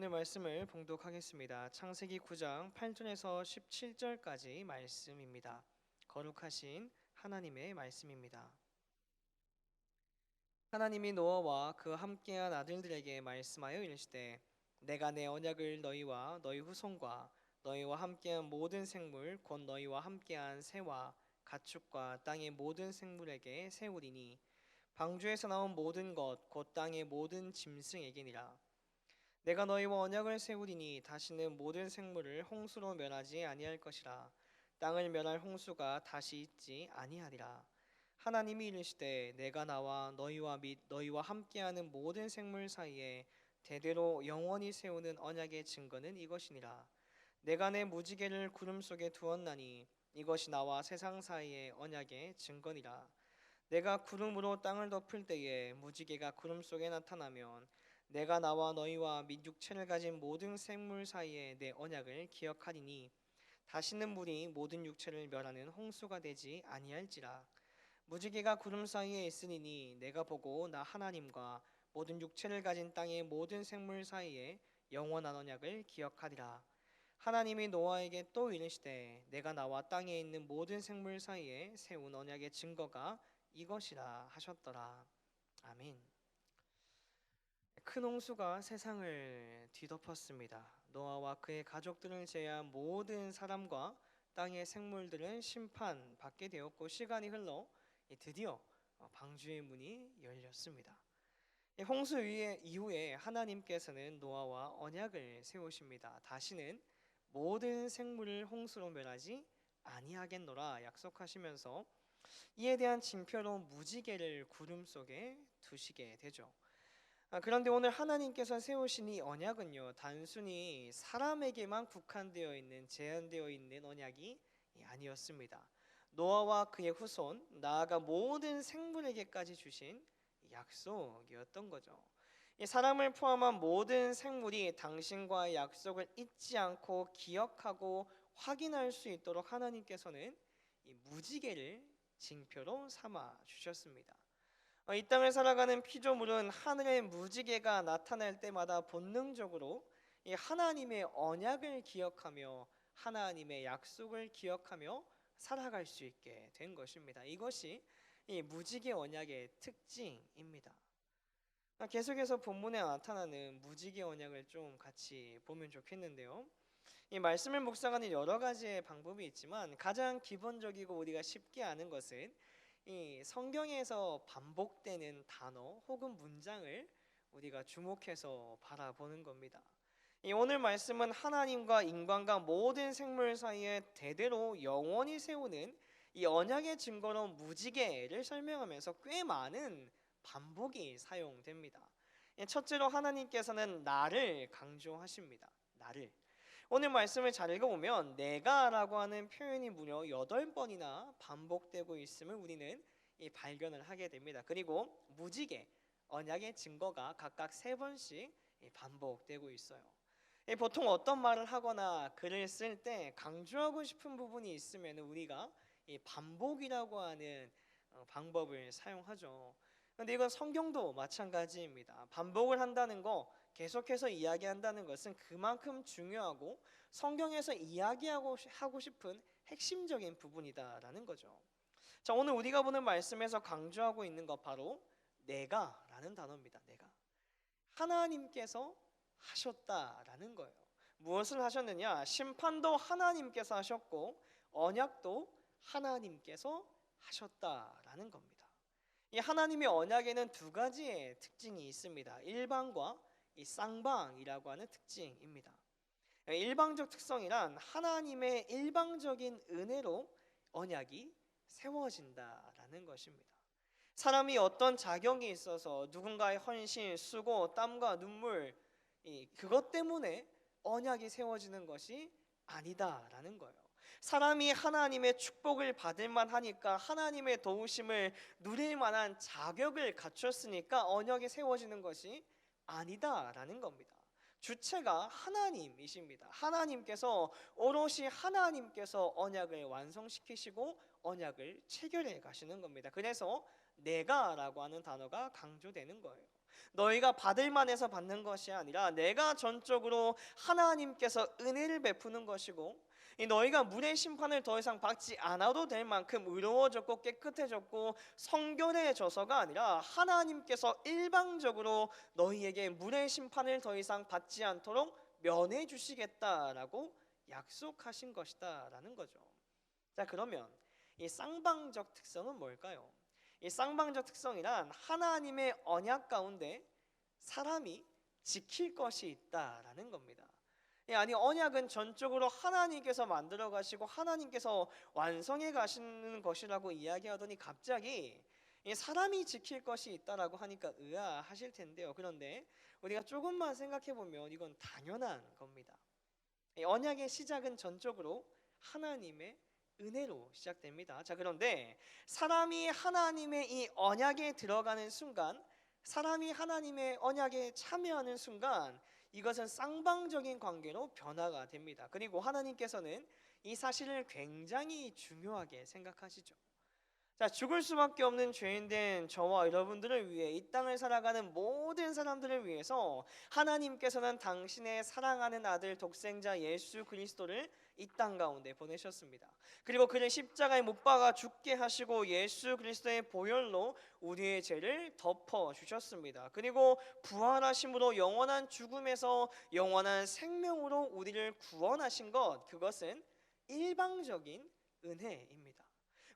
오늘 말씀을 봉독하겠습니다. 창세기 9장 8절에서 17절까지 말씀입니다. 거룩하신 하나님의 말씀입니다. 하나님이 노아와 그 함께한 아들들에게 말씀하여 이르시되 내가 내 언약을 너희와 너희 후손과 너희와 함께한 모든 생물 곧 너희와 함께한 새와 가축과 땅의 모든 생물에게 세우리니 방주에서 나온 모든 것 곧 땅의 모든 짐승에게니라. 내가 너희와 언약을 세우리니 다시는 모든 생물을 홍수로 멸하지 아니할 것이라. 땅을 멸할 홍수가 다시 있지 아니하리라. 하나님이 이르시되 내가 나와 너희와 및 너희와 함께하는 모든 생물 사이에 대대로 영원히 세우는 언약의 증거는 이것이니라. 내가 내 무지개를 구름 속에 두었나니 이것이 나와 세상 사이의 언약의 증거니라. 내가 구름으로 땅을 덮을 때에 무지개가 구름 속에 나타나면 내가 나와 너희와 및 육체를 가진 모든 생물 사이에 내 언약을 기억하리니 다시는 물이 모든 육체를 멸하는 홍수가 되지 아니할지라. 무지개가 구름 사이에 있으니 내가 보고 나 하나님과 모든 육체를 가진 땅의 모든 생물 사이에 영원한 언약을 기억하리라. 하나님이 노아에게 또 이르시되 내가 나와 땅에 있는 모든 생물 사이에 세운 언약의 증거가 이것이라 하셨더라. 아멘. 큰 홍수가 세상을 뒤덮었습니다. 노아와 그의 가족들을 제외한 모든 사람과 땅의 생물들은 심판받게 되었고 시간이 흘러 드디어 방주의 문이 열렸습니다. 홍수 이후에 하나님께서는 노아와 언약을 세우십니다. 다시는 모든 생물을 홍수로 멸하지 아니하겠노라 약속하시면서 이에 대한 징표로 무지개를 구름 속에 두시게 되죠. 그런데 오늘 하나님께서 세우신 이 언약은요, 단순히 사람에게만 국한되어 있는 제한되어 있는 언약이 아니었습니다. 노아와 그의 후손, 나아가 모든 생물에게까지 주신 약속이었던 거죠. 이 사람을 포함한 모든 생물이 당신과의 약속을 잊지 않고 기억하고 확인할 수 있도록 하나님께서는 이 무지개를 징표로 삼아 주셨습니다. 이 땅을 살아가는 피조물은 하늘의 무지개가 나타날 때마다 본능적으로 이 하나님의 언약을 기억하며 하나님의 약속을 기억하며 살아갈 수 있게 된 것입니다. 이것이 이 무지개 언약의 특징입니다. 계속해서 본문에 나타나는 무지개 언약을 좀 같이 보면 좋겠는데요. 이 말씀을 묵상하는 여러 가지의 방법이 있지만 가장 기본적이고 우리가 쉽게 아는 것은 이 성경에서 반복되는 단어 혹은 문장을 우리가 주목해서 바라보는 겁니다. 이 오늘 말씀은 하나님과 인간과 모든 생물 사이에 대대로 영원히 세우는 이 언약의 증거로 무지개를 설명하면서 꽤 많은 반복이 사용됩니다. 첫째로 하나님께서는 나를 강조하십니다. 나를. 오늘 말씀을 잘 읽어보면 내가라고 하는 표현이 무려 8번이나 반복되고 있음을 우리는 발견을 하게 됩니다. 그리고 무지개, 언약의 증거가 각각 3번씩 반복되고 있어요. 보통 어떤 말을 하거나 글을 쓸 때 강조하고 싶은 부분이 있으면 우리가 이 반복이라고 하는 방법을 사용하죠. 그런데 이건 성경도 마찬가지입니다. 반복을 한다는 거, 계속해서 이야기한다는 것은 그만큼 중요하고 성경에서 이야기하고 싶은 핵심적인 부분이다라는 거죠. 자, 오늘 우리가 보는 말씀에서 강조하고 있는 것 바로 내가라는 단어입니다. 내가. 하나님께서 하셨다라는 거예요. 무엇을 하셨느냐? 심판도 하나님께서 하셨고 언약도 하나님께서 하셨다라는 겁니다. 이 하나님의 언약에는 2가지의 특징이 있습니다. 일방과 이 쌍방이라고 하는 특징입니다. 일방적 특성이란 하나님의 일방적인 은혜로 언약이 세워진다라는 것입니다. 사람이 어떤 자격이 있어서 누군가의 헌신, 수고, 땀과 눈물 그것 때문에 언약이 세워지는 것이 아니다라는 거예요. 사람이 하나님의 축복을 받을 만하니까 하나님의 도우심을 누릴 만한 자격을 갖췄으니까 언약이 세워지는 것이 아니다라는 겁니다. 주체가 하나님이십니다. 하나님께서 오롯이 하나님께서 언약을 완성시키시고 언약을 체결해 가시는 겁니다. 그래서 내가라고 하는 단어가 강조되는 거예요. 너희가 받을 만해서 받는 것이 아니라 내가 전적으로 하나님께서 은혜를 베푸는 것이고, 이 너희가 물의 심판을 더 이상 받지 않아도 될 만큼 의로워졌고 깨끗해졌고 성결해져서가 아니라 하나님께서 일방적으로 너희에게 물의 심판을 더 이상 받지 않도록 면해 주시겠다라고 약속하신 것이다라는 거죠. 자, 그러면 이 쌍방적 특성은 뭘까요? 이 쌍방적 특성이란 하나님의 언약 가운데 사람이 지킬 것이 있다라는 겁니다. 아니, 언약은 전적으로 하나님께서 만들어 가시고 하나님께서 완성해 가시는 것이라고 이야기하더니 갑자기 이 사람이 지킬 것이 있다라고 하니까 의아하실 텐데요. 그런데 우리가 조금만 생각해 보면 이건 당연한 겁니다. 이 언약의 시작은 전적으로 하나님의 은혜로 시작됩니다. 자, 그런데 사람이 하나님의 이 언약에 들어가는 순간, 사람이 하나님의 언약에 참여하는 순간 이것은 쌍방적인 관계로 변화가 됩니다. 그리고 하나님께서는 이 사실을 굉장히 중요하게 생각하시죠. 자, 죽을 수밖에 없는 죄인된 저와 여러분들을 위해 이 땅을 살아가는 모든 사람들을 위해서 하나님께서는 당신의 사랑하는 아들 독생자 예수 그리스도를 이 땅 가운데 보내셨습니다. 그리고 그를 십자가에 못 박아 죽게 하시고 예수 그리스도의 보혈로 우리의 죄를 덮어 주셨습니다. 그리고 부활하심으로 영원한 죽음에서 영원한 생명으로 우리를 구원하신 것, 그것은 일방적인 은혜입니다.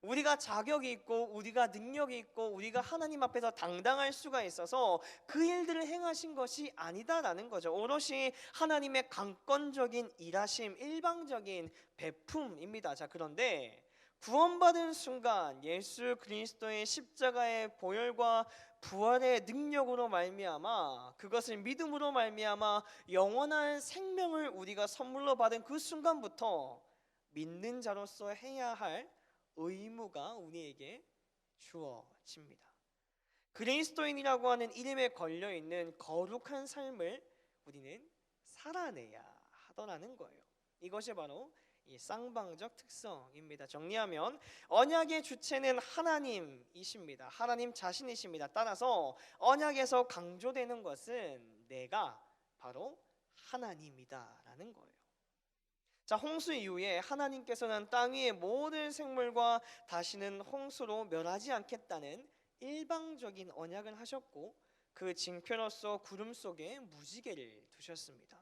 우리가 자격이 있고 우리가 능력이 있고 우리가 하나님 앞에서 당당할 수가 있어서 그 일들을 행하신 것이 아니다라는 거죠. 오롯이 하나님의 강권적인 일하심, 일방적인 베품입니다. 자, 그런데 구원받은 순간 예수 그리스도의 십자가의 보혈과 부활의 능력으로 말미암아, 그것을 믿음으로 말미암아 영원한 생명을 우리가 선물로 받은 그 순간부터 믿는 자로서 해야 할 의무가 우리에게 주어집니다. 그리스도인이라고 하는 이름에 걸려있는 거룩한 삶을 우리는 살아내야 하더라는 거예요. 이것이 바로 이 쌍방적 특성입니다. 정리하면 언약의 주체는 하나님이십니다. 하나님 자신이십니다. 따라서 언약에서 강조되는 것은 내가 바로 하나님이다라는 거예요. 자, 홍수 이후에 하나님께서는 땅 위의 모든 생물과 다시는 홍수로 멸하지 않겠다는 일방적인 언약을 하셨고, 그 징표로서 구름 속에 무지개를 두셨습니다.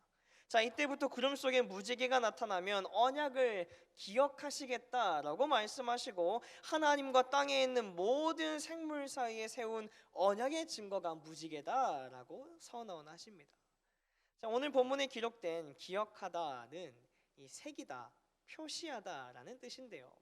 자, 이때부터 구름 속에 무지개가 나타나면 언약을 기억하시겠다라고 말씀하시고 하나님과 땅에 있는 모든 생물 사이에 세운 언약의 증거가 무지개다라고 선언하십니다. 자, 오늘 본문에 기록된 기억하다는 이 색이다, 표시하다라는 뜻인데요.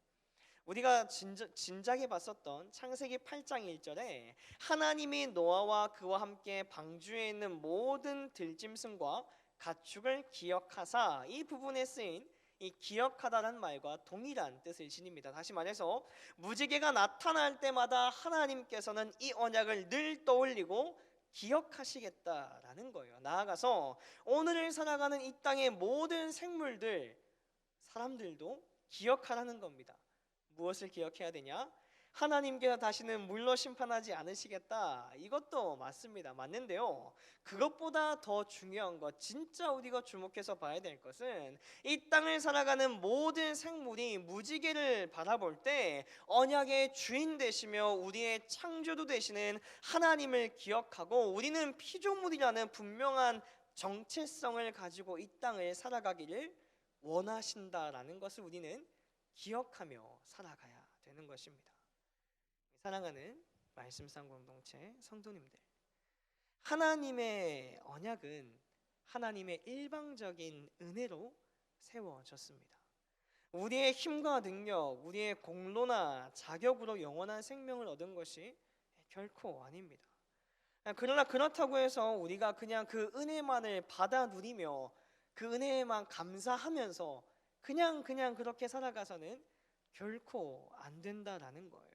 우리가 진작에 봤었던 창세기 8장 1절에 하나님이 노아와 그와 함께 방주에 있는 모든 들짐승과 가축을 기억하사, 이 부분에 쓰인 이 기억하다라는 말과 동일한 뜻을 지닙니다. 다시 말해서 무지개가 나타날 때마다 하나님께서는 이 언약을 늘 떠올리고 기억하시겠다라는 거예요. 나아가서 오늘을 살아가는 이 땅의 모든 생물들, 사람들도 기억하라는 겁니다. 무엇을 기억해야 되냐? 하나님께서 다시는 물로 심판하지 않으시겠다. 이것도 맞습니다. 맞는데요, 그것보다 더 중요한 것, 진짜 우리가 주목해서 봐야 될 것은 이 땅을 살아가는 모든 생물이 무지개를 바라볼 때 언약의 주인 되시며 우리의 창조주 되시는 하나님을 기억하고 우리는 피조물이라는 분명한 정체성을 가지고 이 땅을 살아가기를 원하신다라는 것을 우리는 기억하며 살아가야 되는 것입니다. 사랑하는 말씀상 공동체 성도님들, 하나님의 언약은 하나님의 일방적인 은혜로 세워졌습니다. 우리의 힘과 능력, 우리의 공로나 자격으로 영원한 생명을 얻은 것이 결코 아닙니다. 그러나 그렇다고 해서 우리가 그냥 그 은혜만을 받아 누리며 그 은혜에만 감사하면서 그냥 그렇게 살아가서는 결코 안 된다라는 거예요.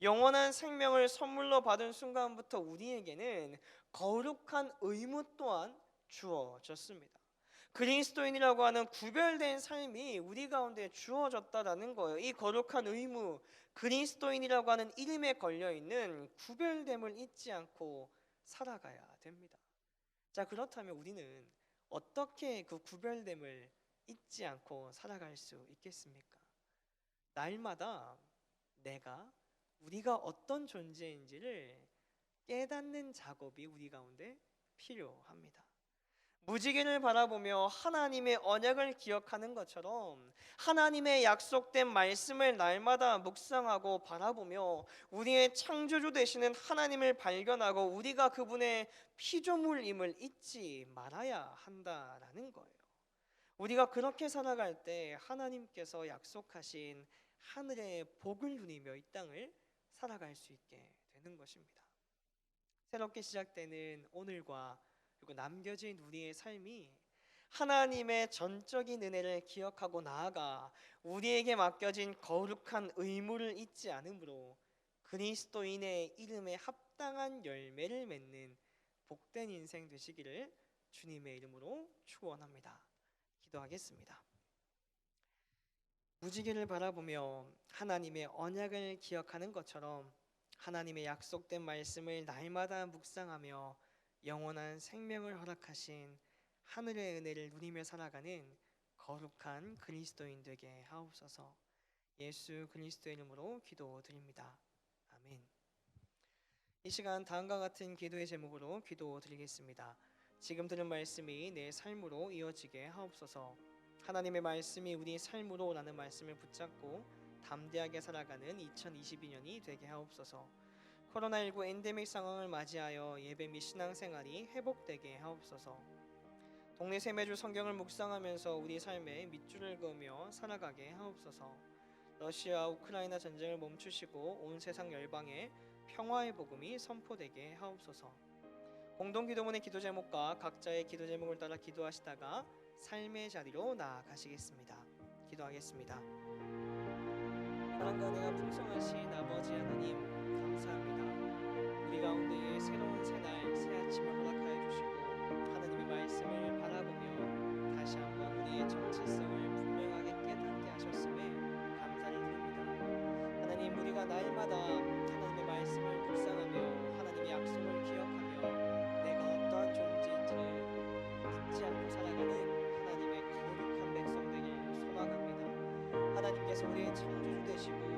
영원한 생명을 선물로 받은 순간부터 우리에게는 거룩한 의무 또한 주어졌습니다. 그리스도인이라고 하는 구별된 삶이 우리 가운데 주어졌다라는 거예요. 이 거룩한 의무, 그리스도인이라고 하는 이름에 걸려있는 구별됨을 잊지 않고 살아가야 됩니다. 자, 그렇다면 우리는 어떻게 그 구별됨을 잊지 않고 살아갈 수 있겠습니까? 날마다 우리가 어떤 존재인지를 깨닫는 작업이 우리 가운데 필요합니다. 무지개를 바라보며 하나님의 언약을 기억하는 것처럼 하나님의 약속된 말씀을 날마다 묵상하고 바라보며 우리의 창조주 되시는 하나님을 발견하고 우리가 그분의 피조물임을 잊지 말아야 한다라는 거예요. 우리가 그렇게 살아갈 때 하나님께서 약속하신 하늘의 복을 누리며 이 땅을 살아갈 수 있게 되는 것입니다. 새롭게 시작되는 오늘과 그리고 남겨진 우리의 삶이 하나님의 전적인 은혜를 기억하고 나아가 우리에게 맡겨진 거룩한 의무를 잊지 않으므로 그리스도인의 이름에 합당한 열매를 맺는 복된 인생 되시기를 주님의 이름으로 축원합니다. 기도하겠습니다. 무지개를 바라보며 하나님의 언약을 기억하는 것처럼 하나님의 약속된 말씀을 날마다 묵상하며 영원한 생명을 허락하신 하늘의 은혜를 누리며 살아가는 거룩한 그리스도인 되게 하옵소서. 예수 그리스도의 이름으로 기도드립니다. 아멘. 이 시간 다음과 같은 기도의 제목으로 기도드리겠습니다. 지금 들은 말씀이 내 삶으로 이어지게 하옵소서. 하나님의 말씀이 우리 삶으로 라는 말씀을 붙잡고 담대하게 살아가는 2022년이 되게 하옵소서. 코로나19 엔데믹 상황을 맞이하여 예배 및 신앙생활이 회복되게 하옵소서. 동네 세매주 성경을 묵상하면서 우리 삶에 밑줄을 그으며 살아가게 하옵소서. 러시아 우크라이나 전쟁을 멈추시고 온 세상 열방에 평화의 복음이 선포되게 하옵소서. 공동기도문의 기도 제목과 각자의 기도 제목을 따라 기도하시다가 삶의 자리로 나아가시겠습니다. 기도하겠습니다. 사랑과 은혜가 풍성하신 아버지 하나님, 감사합니다. 우리 가운데 새로운 새날 새 아침을 허락하여 주시고 하나님의 말씀을 바라보며 다시 한번 우리의 정체성을 분명하게 깨닫게 하셨음에 감사를 드립니다. 하나님, 우리가 날마다 하나님의 말씀을 묵상하며 하나님의 약속을 기억하며 내가 어떠한 존재인지를 잊지 않고 살아가는 하나님의 거룩한 백성 되길 소망합니다. 하나님께서 우리의 창조주 되시고